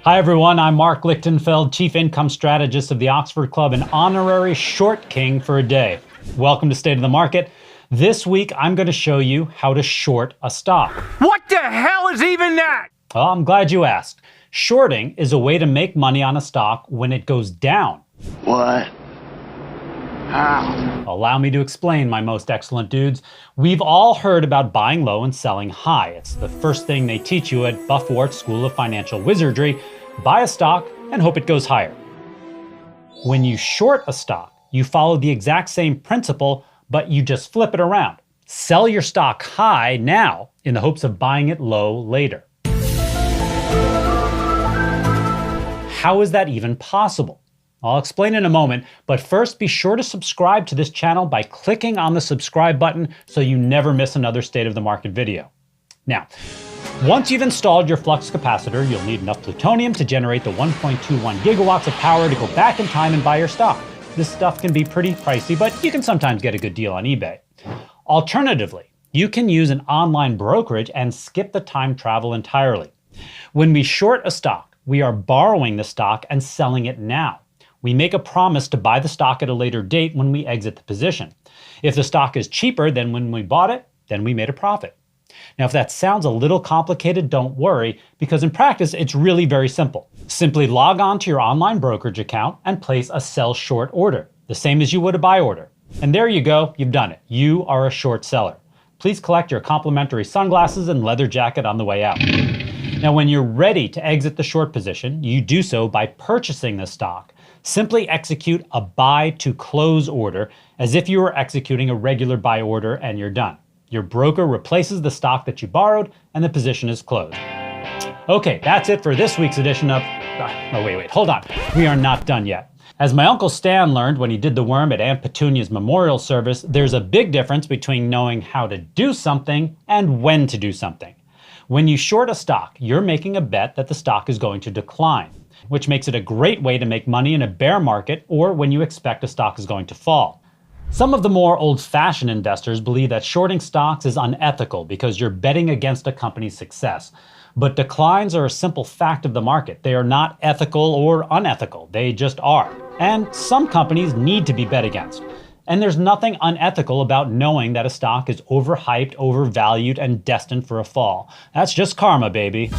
Hi everyone, I'm Marc Lichtenfeld, Chief Income Strategist of the Oxford Club and honorary short king for a day. Welcome to State of the Market. This week I'm going to show you how to short a stock. What the hell is even that? Well, I'm glad you asked. Shorting is a way to make money on a stock when it goes down. What? How? Allow me to explain, my most excellent dudes. We've all heard about buying low and selling high. It's the first thing they teach you at Buffworth's School of Financial Wizardry. Buy a stock and hope it goes higher. When you short a stock, you follow the exact same principle, but you just flip it around. Sell your stock high now in the hopes of buying it low later. How is that even possible? I'll explain in a moment, but first be sure to subscribe to this channel by clicking on the subscribe button so you never miss another State of the Market video. Now, once you've installed your flux capacitor, you'll need enough plutonium to generate the 1.21 gigawatts of power to go back in time and buy your stock. This stuff can be pretty pricey, but you can sometimes get a good deal on eBay. Alternatively, you can use an online brokerage and skip the time travel entirely. When we short a stock, we are borrowing the stock and selling it now. We make a promise to buy the stock at a later date when we exit the position. If the stock is cheaper than when we bought it, then we made a profit. Now, if that sounds a little complicated, don't worry, because in practice, it's really very simple. Simply log on to your online brokerage account and place a sell short order, the same as you would a buy order. And there you go, you've done it. You are a short seller. Please collect your complimentary sunglasses and leather jacket on the way out. Now, when you're ready to exit the short position, you do so by purchasing the stock. Simply execute a buy to close order as if you were executing a regular buy order and you're done. Your broker replaces the stock that you borrowed and the position is closed. Okay, that's it for this week's edition of... hold on. We are not done yet. As my Uncle Stan learned when he did the worm at Aunt Petunia's memorial service, there's a big difference between knowing how to do something and when to do something. When you short a stock, you're making a bet that the stock is going to decline, which makes it a great way to make money in a bear market or when you expect a stock is going to fall. Some of the more old-fashioned investors believe that shorting stocks is unethical because you're betting against a company's success. But declines are a simple fact of the market. They are not ethical or unethical. They just are. And some companies need to be bet against. And there's nothing unethical about knowing that a stock is overhyped, overvalued, and destined for a fall. That's just karma, baby.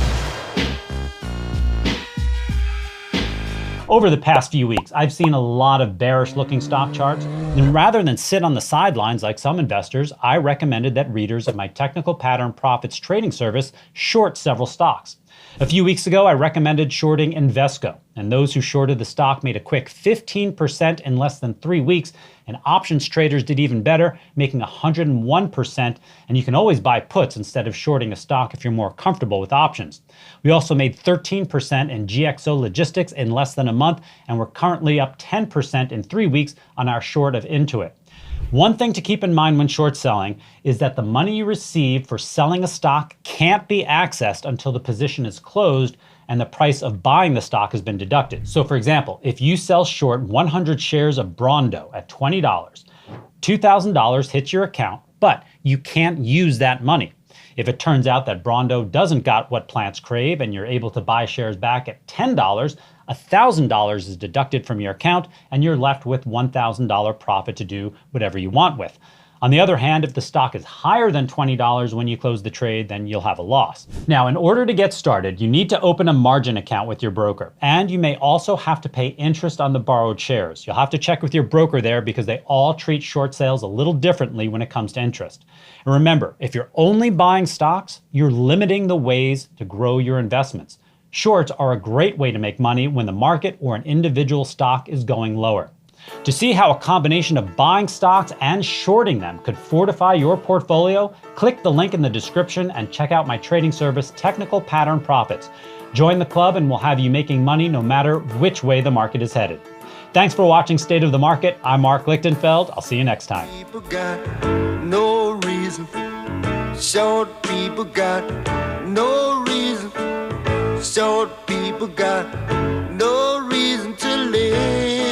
Over the past few weeks, I've seen a lot of bearish-looking stock charts, and rather than sit on the sidelines like some investors, I recommended that readers of my Technical Pattern Profits trading service short several stocks. A few weeks ago, I recommended shorting Invesco, and those who shorted the stock made a quick 15% in less than 3 weeks, and options traders did even better, making 101%, and you can always buy puts instead of shorting a stock if you're more comfortable with options. We also made 13% in GXO Logistics in less than a month, and we're currently up 10% in 3 weeks on our short of Intuit. One thing to keep in mind when short selling is that the money you receive for selling a stock can't be accessed until the position is closed and the price of buying the stock has been deducted. So for example, if you sell short 100 shares of Brondo at $20, $2,000 hits your account, but you can't use that money. If it turns out that Brondo doesn't got what plants crave and you're able to buy shares back at $10, $1,000 is deducted from your account and you're left with $1,000 profit to do whatever you want with. On the other hand, if the stock is higher than $20 when you close the trade, then you'll have a loss. Now, in order to get started, you need to open a margin account with your broker, and you may also have to pay interest on the borrowed shares. You'll have to check with your broker there because they all treat short sales a little differently when it comes to interest. And remember, if you're only buying stocks, you're limiting the ways to grow your investments. Shorts are a great way to make money when the market or an individual stock is going lower. To see how a combination of buying stocks and shorting them could fortify your portfolio, click the link in the description and check out my trading service, Technical Pattern Profits. Join the club and we'll have you making money no matter which way the market is headed. Thanks for watching State of the Market. I'm Marc Lichtenfeld. I'll see you next time. People got no reason. Short people got no reason. Short people got no reason to live.